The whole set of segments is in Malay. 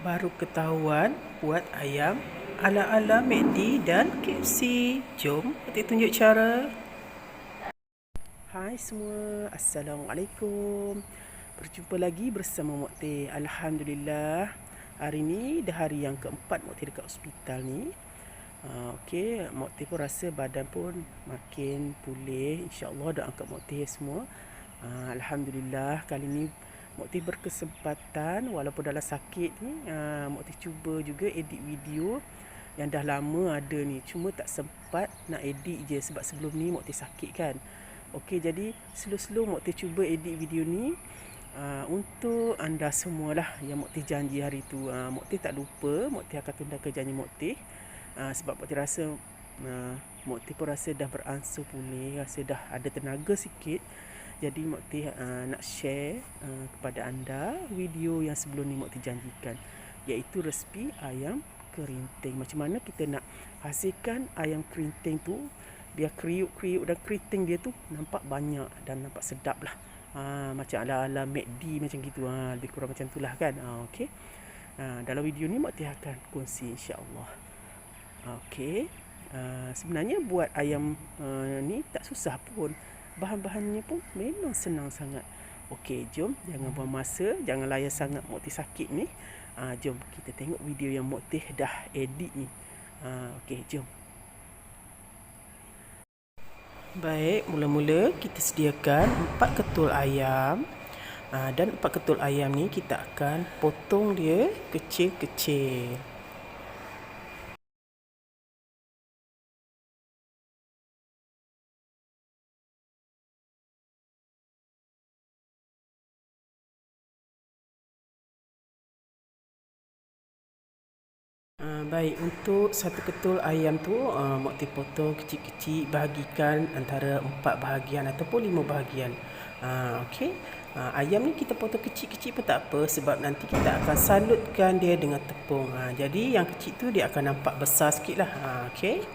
Baru ketahuan buat ayam ala-ala McD dan KFC. Jom kita tunjuk cara. Hai semua, Assalamualaikum. Berjumpa lagi bersama Mok Teh. Alhamdulillah, hari ni dah hari yang keempat Mok Teh dekat hospital ni. Okey, Mok Teh pun rasa badan pun makin pulih. InsyaAllah doakan Mok Teh semua. Alhamdulillah, kali ni Mok Teh berkesempatan walaupun dalam sakit ni, Mok Teh cuba juga edit video yang dah lama ada ni. Cuma tak sempat nak edit je sebab sebelum ni Mok Teh sakit kan. Okey, jadi slow-slow Mok Teh cuba edit video ni untuk anda semualah yang Mok Teh janji hari tu. Mok Teh tak lupa, Mok Teh akan tunaikan janji Mok Teh. Sebab Mok Teh rasa Mok Teh pun rasa dah beransur pulih, rasa dah ada tenaga sikit. Jadi Mok Teh nak share kepada anda video yang sebelum ni Mok Teh janjikan, iaitu resipi ayam kerinting. Macam mana kita nak hasilkan ayam kerinting tu biar kriuk-kriuk dan keriting dia tu nampak banyak dan nampak sedap lah. Macam ala-ala McD macam gitu. Lebih kurang macam tu lah kan. Okey. Dalam video ni Mok Teh akan kongsi insya-Allah. Okey. Sebenarnya buat ayam ni tak susah pun. Bahan-bahannya pun memang senang sangat. Okey, jom jangan buang masa, jangan layan sangat Mok Teh sakit ni. Jom kita tengok video yang Mok Teh dah edit ni. Okey, jom. Baik, mula-mula kita sediakan 4 ketul ayam. Dan 4 ketul ayam ni kita akan potong dia kecil-kecil. Baik, untuk satu ketul ayam tu Mok Teh potong kecil-kecil, bahagikan antara 4 bahagian ataupun 5 bahagian. Okey. Ayam ni kita potong kecil-kecil pun tak apa sebab nanti kita akan salutkan dia dengan tepung. Jadi yang kecil tu dia akan nampak besar sikit lah. Okey.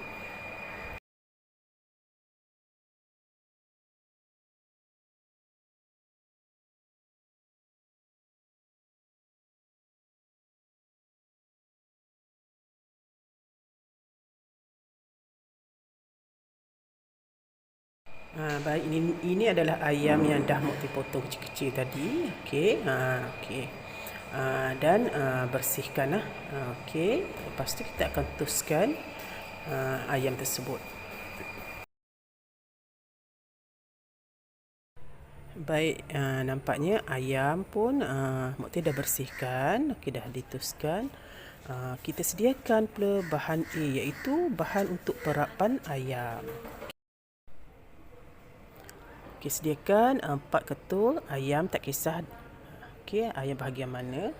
Baik, ini adalah ayam yang dah Mok Teh potong kecil-kecil tadi. Okey. Okey. Dan bersihkanlah. Okey. Lepas tu kita akan tuskan ayam tersebut. Baik, nampaknya ayam pun Mok Teh dah bersihkan. Okey, dah dituskan. Kita sediakan pula bahan A, iaitu bahan untuk perapan ayam. Okey, sediakan 4 ketul ayam, tak kisah okey ayam bahagian mana.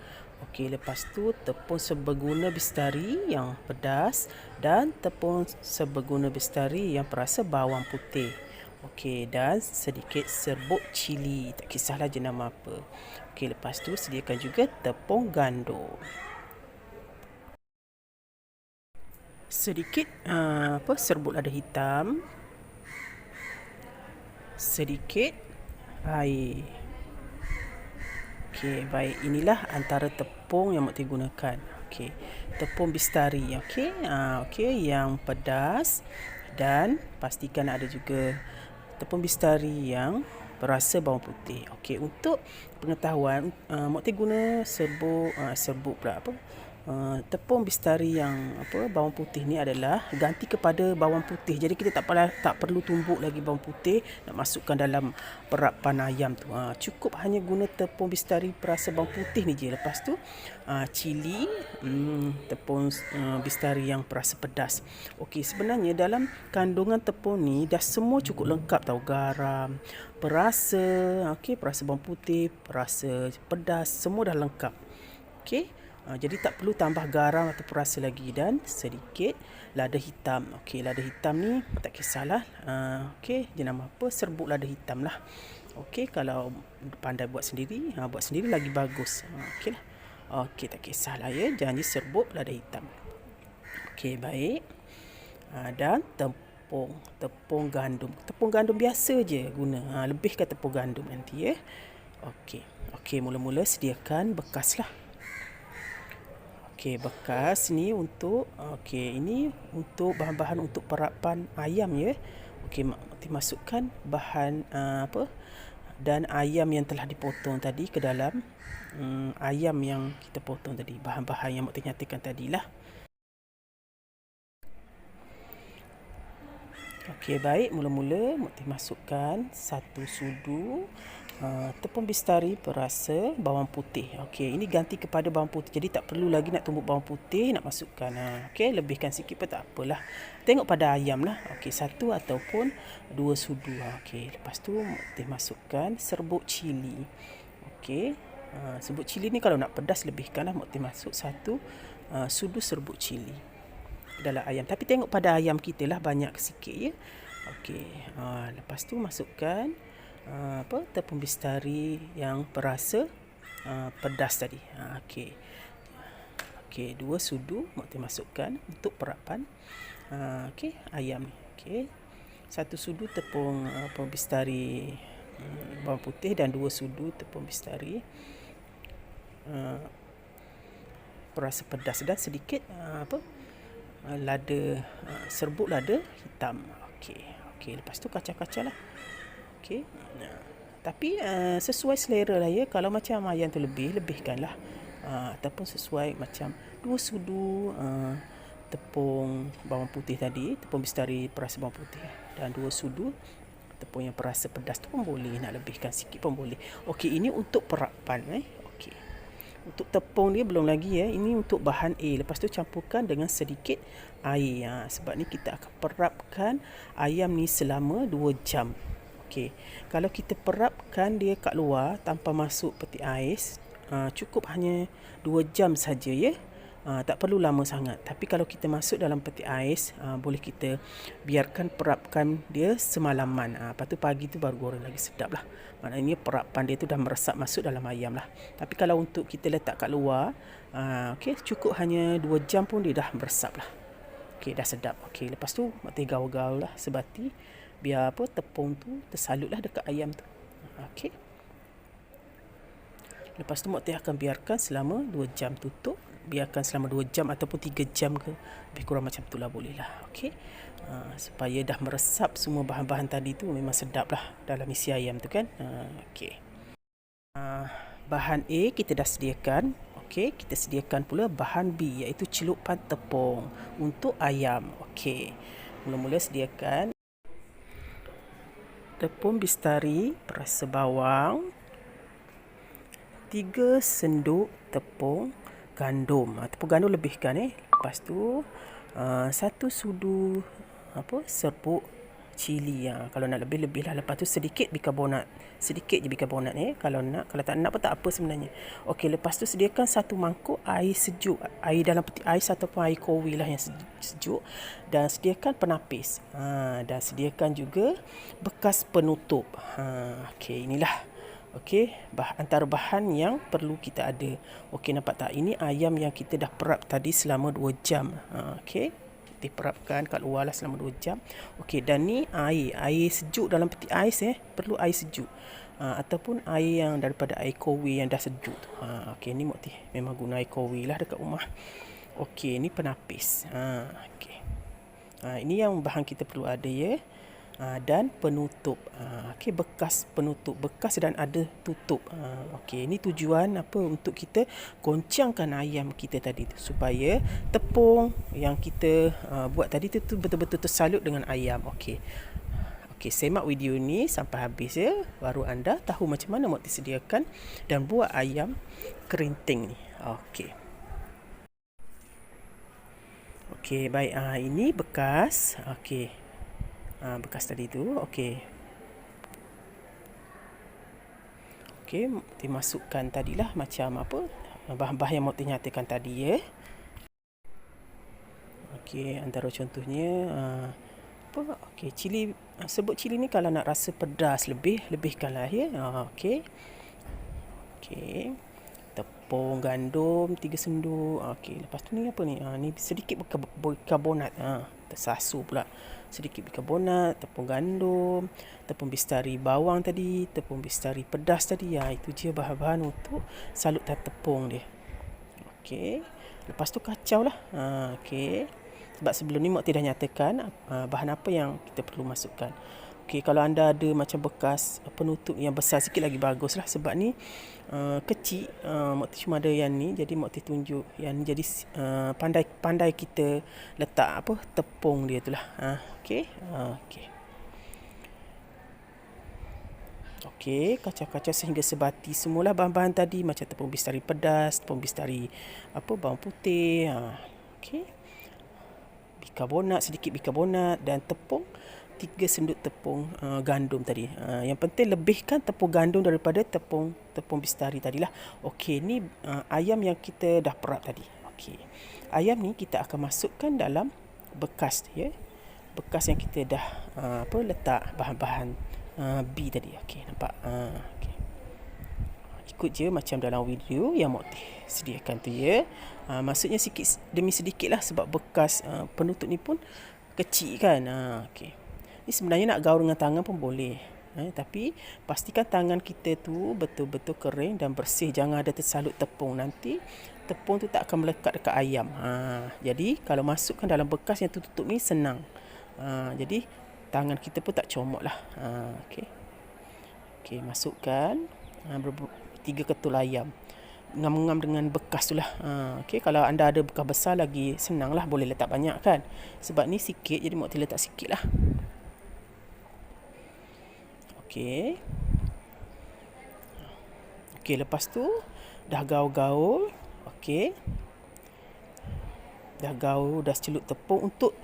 Okey, lepas tu tepung seberguna bestari yang pedas dan tepung seberguna bestari yang perasa bawang putih. Okey, dan sedikit serbuk cili, tak kisahlah jenama apa. Okey, lepas tu sediakan juga tepung gandum. Sedikit serbuk lada hitam. Sedikit air. Okey, baik, inilah antara tepung yang Mok Teh gunakan. Okey, tepung bestari, okey. Okey, yang pedas, dan pastikan ada juga tepung bestari yang berasa bawang putih. Okey, untuk pengetahuan, Mok Teh guna serbuk pula tepung bestari yang bawang putih ni adalah ganti kepada bawang putih. Jadi kita tak perlu tumbuk lagi bawang putih nak masukkan dalam perapan ayam tu. Cukup hanya guna tepung bestari perasa bawang putih ni je. Lepas tu cili, tepung bestari yang perasa pedas. Okey, sebenarnya dalam kandungan tepung ni dah semua cukup lengkap tau. Garam, perasa, perasa bawang putih, perasa pedas, semua dah lengkap. Okey. Jadi tak perlu tambah garam atau perasa lagi, dan sedikit lada hitam. Okey, lada hitam ni tak kisahlah. Okey, jenama apa, serbuk lada hitam lah. Okey, kalau pandai buat sendiri lagi bagus. Okeylah. Okey, tak kisahlah ya, janji serbuk lada hitam. Okey, baik. Dan tepung gandum. Tepung gandum biasa je guna. Lebihkan tepung gandum nanti ya. Okey. Okey, mula-mula sediakan bekas lah. Okey, bekas ni untuk ini untuk bahan-bahan untuk perapan ayam ya. Okey, masukkan bahan dan ayam yang telah dipotong tadi ke dalam ayam yang kita potong tadi, bahan-bahan yang Mak nyatakan tadilah. Okey, baik, mula-mula Mak masukkan 1 sudu tepung bistari perasa bawang putih. Okey, ini ganti kepada bawang putih. Jadi tak perlu lagi nak tumbuk bawang putih, nak masukkan. Okey, lebihkan sikit pun tak apalah. Tengok pada ayam lah. Okey, 1 ataupun 2 sudu. Okey, lepas tu Mak masukkan serbuk cili. Okey, serbuk cili ni kalau nak pedas lebihkanlah. Mak masuk 1 sudu serbuk cili dalam ayam. Tapi tengok pada ayam kita lah, banyak sikit ya. Okey, lepas tu masukkan tepung bistari yang perasa pedas tadi. Okey. Okey, 2 sudu Mak masukkan untuk perapan okey ayam ni. Okey. 1 sudu tepung bistari bawang putih dan 2 sudu tepung bistari perasa pedas dan sedikit lada serbuk lada hitam. Okey. Okey, lepas tu kacau-kacau lah. Okey. Tapi sesuai selera lah ya. Kalau macam ayam tu lebihkanlah. Ataupun sesuai macam 2 sudu tepung bawang putih tadi, tepung bistari perasa bawang putih, dan 2 sudu tepung yang perasa pedas tu pun boleh. Nak lebihkan sikit pun boleh. Okey, ini untuk perapan Okey. Untuk tepung dia belum lagi ya. Ini untuk bahan A. Lepas tu campurkan dengan sedikit air. Sebab ni kita akan perapkan ayam ni selama 2 jam. Okey. Kalau kita perapkan dia kat luar tanpa masuk peti ais, cukup hanya 2 jam saja ya. Tak perlu lama sangat. Tapi kalau kita masuk dalam peti ais, boleh kita biarkan perapkan dia semalaman. Lepas tu pagi tu baru goreng lagi, sedap lah. Maknanya perapan dia tu dah meresap masuk dalam ayam lah. Tapi kalau untuk kita letak kat luar, okay, cukup hanya 2 jam pun dia dah meresap lah. Okay, dah sedap. Okay, lepas tu mati gaul-gaul lah sebati, biar tepung tu tersalut lah dekat ayam tu. Okay. Lepas tu Mak akan biarkan selama 2 jam, tutup. Biarkan selama 2 jam ataupun 3 jam ke. Lebih kurang macam tu lah, boleh lah. Okay. Supaya dah meresap semua bahan-bahan tadi tu, memang sedap lah dalam isi ayam tu kan. Okay. Bahan A kita dah sediakan. Okay. Kita sediakan pula bahan B, iaitu celupan tepung untuk ayam. Okay. Mula-mula sediakan tepung bistari perasa bawang, 3 senduk tepung gandum. Tepung gandum lebihkan Lepas tu 1 sudu serbuk cili. Kalau nak lebih-lebih lah. Lepas tu sedikit bikarbonat. Sedikit je bikarbonat Kalau tak nak pun tak apa sebenarnya. Okey, lepas tu sediakan 1 mangkuk air sejuk. Air dalam peti ais ataupun air kowi lah yang sejuk. Dan sediakan penapis. Dan sediakan juga bekas penutup. Okey, inilah. Okey, antara bahan yang perlu kita ada. Okey, nampak tak? Ini ayam yang kita dah perap tadi selama 2 jam. Okey, kita perapkan kat luar lah selama 2 jam. Okey, dan ni air sejuk dalam peti ais perlu air sejuk. Ataupun air yang daripada air kowi yang dah sejuk. Okey, ni Mukti memang guna air kowi lah dekat rumah. Okey, ni penapis. Okey. Ini yang bahan kita perlu ada ya. Dan penutup. Okey, bekas penutup, bekas dan ada tutup. Okey, ini tujuan untuk kita goncangkan ayam kita tadi tu, supaya tepung yang kita buat tadi tu betul-betul tersalut dengan ayam. Okey. Okey, semak video ni sampai habis ya, baru anda tahu macam mana Mak sediakan dan buat ayam kerinting ni. Okey. Okey, baik. Ini bekas. Okey. Bekas tadi tu. Okey. Okey, dimasukkan tadilah macam bahan-bahan yang Mak nyatakan tadi ya. Okey, antara contohnya okey, cili, serbuk cili ni kalau nak rasa pedas lebihkanlah ya. Okey. Okey. Tepung gandum 3 senduk. Okey, lepas tu ni apa ni? Ni sedikit bikarbonat. Tersasu pula. Sedikit bikarbonat, tepung gandum, tepung bistari bawang tadi, tepung bistari pedas tadi. Itu je bahan-bahan untuk salutan tepung dia. Okey. Lepas tu kacau lah. Okey. Sebab sebelum ni Mak Tir dah nyatakan bahan apa yang kita perlu masukkan. Okey, kalau anda ada macam bekas penutup yang besar sikit lagi bagus lah. Sebab ni kecil, Mak Tir cuma ada yang ni. Jadi Mak Tir tunjuk yang ni. Jadi pandai kita letak tepung dia tu lah. Okey. Okey. Okey, kacau-kacau sehingga sebati semualah bahan-bahan tadi. Macam tepung bistari pedas, tepung bistari bawang putih. Okey. Bikarbonat, sedikit bikarbonat dan tepung 3 senduk tepung gandum tadi. Yang penting lebihkan tepung gandum daripada tepung bistari tadilah. Okey, ni ayam yang kita dah perap tadi. Okey. Ayam ni kita akan masukkan dalam bekas ya. Bekas yang kita dah letak bahan-bahan B tadi. Okey, nampak? Okey. Ikut je macam dalam video yang Mak Tir sediakan tu ya. Maksudnya sikit demi sedikit lah sebab bekas penutup ni pun kecil kan. Okey. Ni sebenarnya nak gaul dengan tangan pun boleh. Tapi pastikan tangan kita tu betul-betul kering dan bersih. Jangan ada tersalut tepung. Nanti tepung tu tak akan melekat dekat ayam. Jadi kalau masukkan dalam bekas yang tutup ni senang. Jadi tangan kita pun tak comot lah. Okey. Okey, masukkan 3 ketul ayam. Ngam-ngam dengan bekas tu lah. Okey, kalau anda ada bekas besar lagi senang lah. Boleh letak banyak kan. Sebab ni sikit jadi Mak Tir letak sikit lah. Okey. Okey, lepas tu dah gaul-gaul. Okey. Dah gaul, dah celup tepung untuk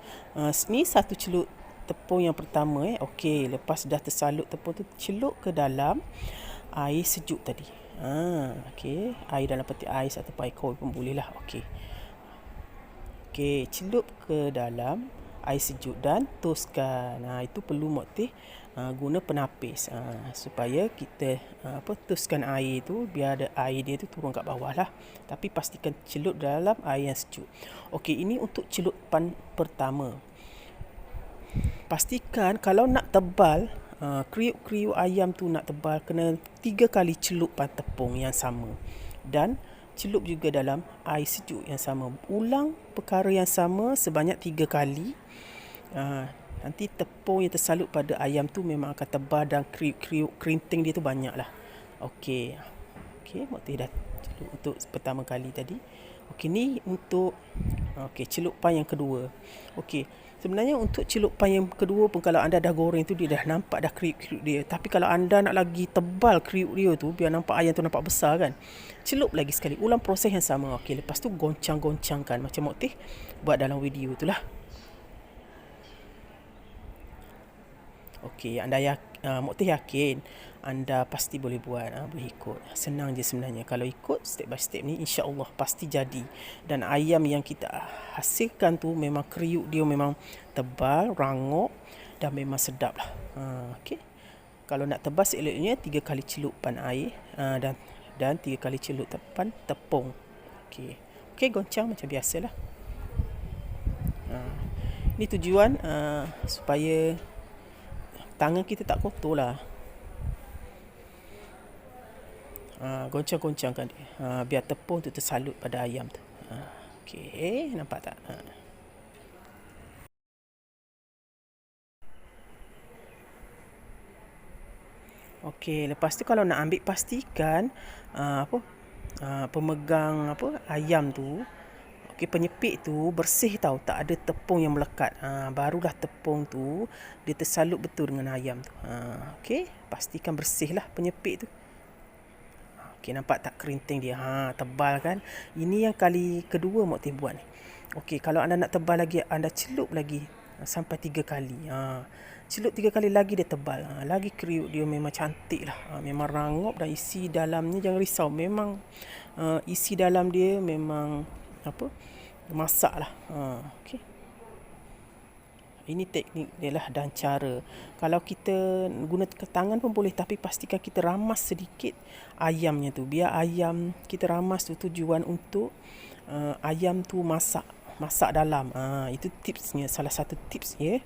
ni satu celup tepung yang pertama Okey, lepas dah tersalut tepung tu celup ke dalam air sejuk tadi. Okey, air dalam peti ais ataupun air kopi pun boleh lah. Okey. Okey, celup ke dalam air sejuk dan toskan. Itu perlu Mak Tir guna penapis supaya kita toskan air tu biar ada air dia tu turun kat bawah lah. Tapi pastikan celup dalam air yang sejuk. Okey, ini untuk celupan pertama. Pastikan kalau nak tebal kriuk-kriuk ayam tu nak tebal, kena 3 kali celupan tepung yang sama dan celup juga dalam air sejuk yang sama. Ulang perkara yang sama sebanyak 3 kali. Nanti tepung yang tersalut pada ayam tu memang akan tebal dan kriuk-kriuk kerinting dia tu banyak lah. Okey. Okey, Mak Tir dah celup untuk pertama kali tadi. Okey, ni untuk celupan yang kedua. Okey. Sebenarnya untuk celupan yang kedua pun kalau anda dah goreng tu dia dah nampak dah kriuk-kriuk dia. Tapi kalau anda nak lagi tebal kriuk dia tu biar nampak ayam tu nampak besar kan. Celup lagi sekali. Ulang proses yang sama. Okey, lepas tu goncang-goncangkan macam Mak Tir buat dalam video tu lah. Okey, Mak Tir yakin anda pasti boleh buat, boleh ikut. Senang je sebenarnya. Kalau ikut step by step ni insya-Allah pasti jadi. Dan ayam yang kita hasilkan tu memang kriuk dia memang tebal, rangup dan memang sedap lah. Okey. Kalau nak tebal seeloknya 3 kali celupan air dan 3 kali celupan tepung. Okey. Okey, goncang macam biasalah. Ni tujuan supaya tangan kita tak kotor lah. Goncang-goncangkan dia. Biar tepung tu tersalut pada ayam tu. Okey, nampak tak? Okey, lepas tu kalau nak ambil pastikan pemegang ayam tu, okey, penyepit tu bersih tau, tak ada tepung yang melekat. Barulah tepung tu dia tersalut betul dengan ayam tu. Okey, pastikan bersih lah penyepit tu. Okey, nampak tak kerinting dia? Tebal kan? Ini yang kali kedua Mak Tir buat ni. Okey, kalau anda nak tebal lagi, anda celup lagi sampai 3 kali. Celup 3 kali lagi dia tebal. Lagi kriuk dia memang cantik lah. Memang rangup dan isi dalamnya jangan risau. Memang isi dalam dia memang masak lah. Okey. Ini teknik dia lah dan cara. Kalau kita guna tangan pun boleh, tapi pastikan kita ramas sedikit ayamnya tu. Biar ayam kita ramas tu tujuan untuk ayam tu masak dalam. Itu tipsnya, salah satu tips ya.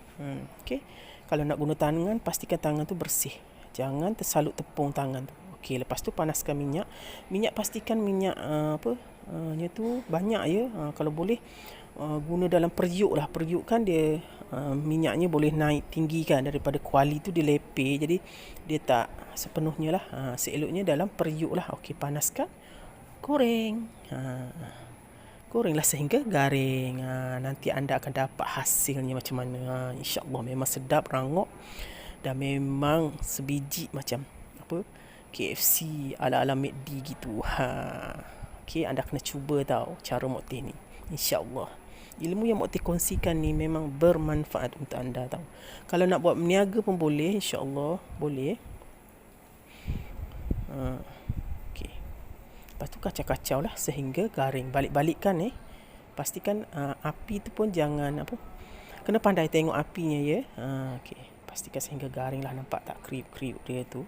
Okey. Kalau nak guna tangan, pastikan tangan tu bersih. Jangan tersalut tepung tangan tu. Okey, lepas tu panaskan minyak. Minyak pastikan minyak nya tu banyak ya. Kalau boleh guna dalam periuk lah. Periuk kan dia minyaknya boleh naik tinggi kan, daripada kuali tu dia lepeh, jadi dia tak sepenuhnya lah. Seeloknya dalam periuk lah. Okey, panaskan, goreng. Gorenglah sehingga garing. Nanti anda akan dapat hasilnya macam mana. InsyaAllah memang sedap, rangup, dan memang sebiji macam apa, KFC ala-ala McD gitu. Okey, anda kena cuba tau cara Mok Teh ni. InsyaAllah ilmu yang Mok Teh kongsikan ni memang bermanfaat untuk anda tau. Kalau nak buat berniaga pun boleh, InsyaAllah boleh. Okey, lepas tu kacau-kacau lah sehingga garing. Balik-balikkan pastikan api tu pun jangan apa, kena pandai tengok apinya ya. Okey, pastikan sehingga garing lah. Nampak tak kriuk-kriuk dia tu?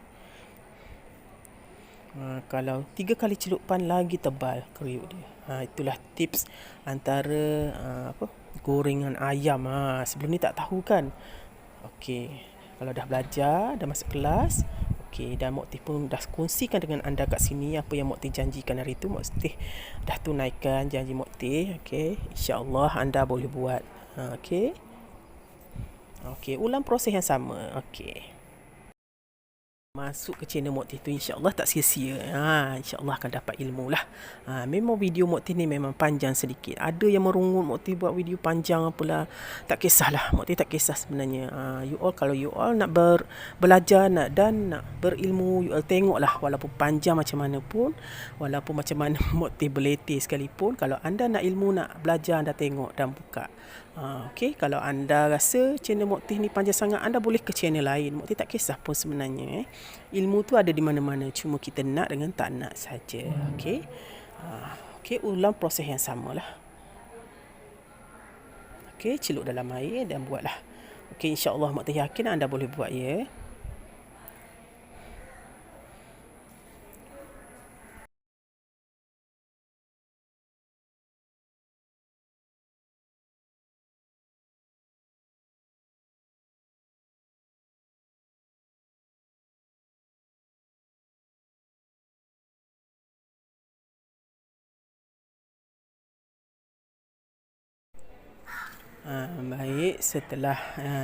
Kalau 3 kali celupan lagi tebal kriuk dia. Itulah tips antara gorengan ayam. Sebelum ni tak tahu kan. Okey, kalau dah belajar, dah masuk kelas, okey, dan Mok Teh pun dah kongsikan dengan anda kat sini apa yang Mok Teh janjikan hari tu. Mok Teh dah tunaikan janji Mok Teh. Okey, insya-Allah anda boleh buat. Okey. Okey, ulang proses yang sama. Okey. Masuk ke channel Mok Teh tu, insya-Allah tak sia-sia. Insya-Allah akan dapat ilmu lah. Memang video Mok Teh ni memang panjang sedikit. Ada yang merungut Mok Teh buat video panjang apalah. Tak kisahlah, Mok Teh tak kisah sebenarnya. Kalau you all nak belajar dan nak berilmu, you all tengoklah walaupun panjang macam mana pun, walaupun macam mana Mok Teh berletih sekalipun, kalau anda nak ilmu, nak belajar, anda tengok dan buka. Okey, kalau anda rasa channel Mok Teh ni panjang sangat, anda boleh ke channel lain. Mok Teh tak kisah pun sebenarnya. Ilmu tu ada di mana-mana, cuma kita nak dengan tak nak saja. Okey. Okey, ulang proses yang samalah. Okey, celup dalam air dan buatlah. Okey, insya-Allah Mok Teh yakin anda boleh buat ya. Baik, setelah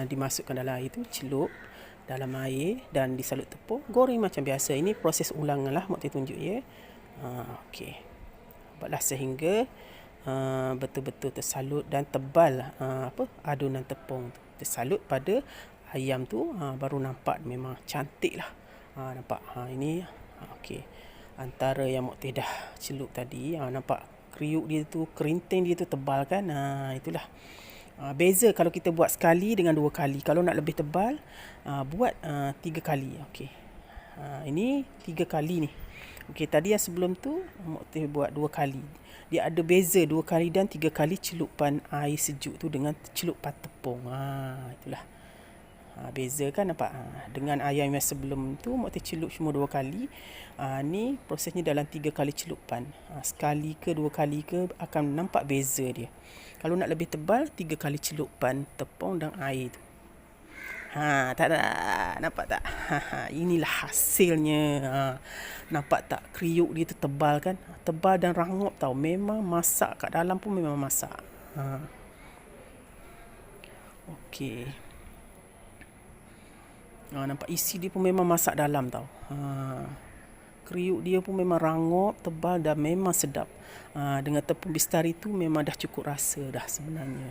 dimasukkan dalam air tu, celup dalam air dan disalut tepung, goreng macam biasa. Ini proses ulangan lah Mok Teh tunjuk ya. Okey, buatlah sehingga betul-betul tersalut dan tebal adunan tepung tu tersalut pada ayam tu. Baru nampak memang cantik lah. Nampak ini. Okey, antara yang Mok Teh dah celup tadi, nampak kriuk dia tu, kerinting dia tu tebal kan. Itulah beza kalau kita buat sekali dengan 2 kali. Kalau nak lebih tebal, buat 3 kali. Okey, ini 3 kali ni. Okey, tadi yang sebelum tu Mok Teh buat 2 kali. Dia ada beza 2 kali dan 3 kali celupan air sejuk tu dengan celupan tepung. Itulah beza kan, nampak. Dengan ayam yang sebelum tu Mok Teh celup cuma 2 kali. Ni prosesnya dalam 3 kali celupan. Sekali ke 2 kali ke akan nampak beza dia. Kalau nak lebih tebal, 3 kali celupan tepung dan air tu. Tak ada. Nampak tak? Inilah hasilnya. Nampak tak kriuk dia tu tebal kan? Tebal dan rangup tau. Memang masak kat dalam pun memang masak. Okey. Nampak isi dia pun memang masak dalam tau. Kriuk dia pun memang rangup, tebal dan memang sedap. Dengan tepung bistari tu memang dah cukup rasa dah sebenarnya.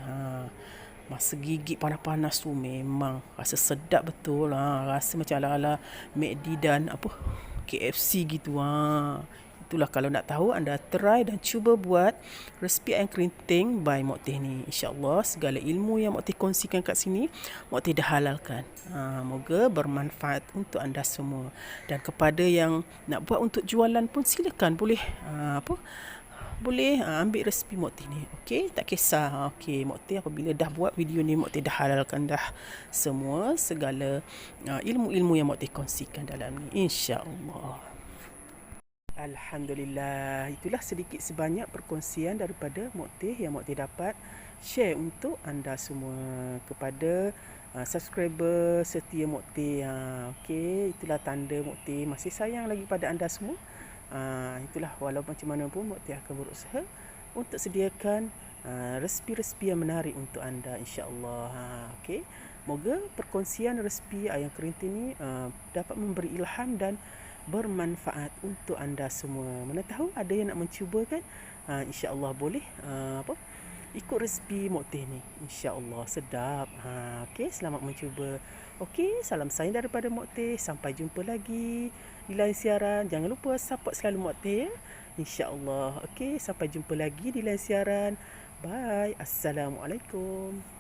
Masa gigit panas-panas tu memang rasa sedap betul. Rasa macam ala-ala McD dan KFC gitu. Itulah, kalau nak tahu, anda try dan cuba buat resipi ayam kerinting by Mok Teh ni. InsyaAllah segala ilmu yang Mok Teh kongsikan kat sini, Mok Teh dah halalkan. Moga bermanfaat untuk anda semua. Dan kepada yang nak buat untuk jualan pun silakan, boleh boleh ambil resipi Mok Teh ni. Okey, tak kisah. Okey, Mok Teh apabila dah buat video ni, Mok Teh dah halalkan dah semua segala ilmu-ilmu yang Mok Teh kongsikan dalam ni, insya-Allah. Alhamdulillah, itulah sedikit sebanyak perkongsian daripada Mok Teh yang Mok Teh dapat share untuk anda semua kepada subscriber setia Mok Teh. Okey, itulah tanda Mok Teh masih sayang lagi pada anda semua. Itulah, walau macam mana pun Mak Teh akan berusaha untuk sediakan resipi-resipi yang menarik untuk anda, insya-Allah. Okey. Moga perkongsian resipi ayam kerinting ni dapat memberi ilham dan bermanfaat untuk anda semua. Mana tahu ada yang nak mencuba kan? Insya-Allah boleh ikut resipi Mak Teh ni. Insya-Allah sedap. Okey, selamat mencuba. Okey, salam sayang daripada Mak Teh. Sampai jumpa lagi di lain siaran. Jangan lupa support selalu Mak Teh ya. Insya-Allah. Okey, sampai jumpa lagi di lain siaran. Bye. Assalamualaikum.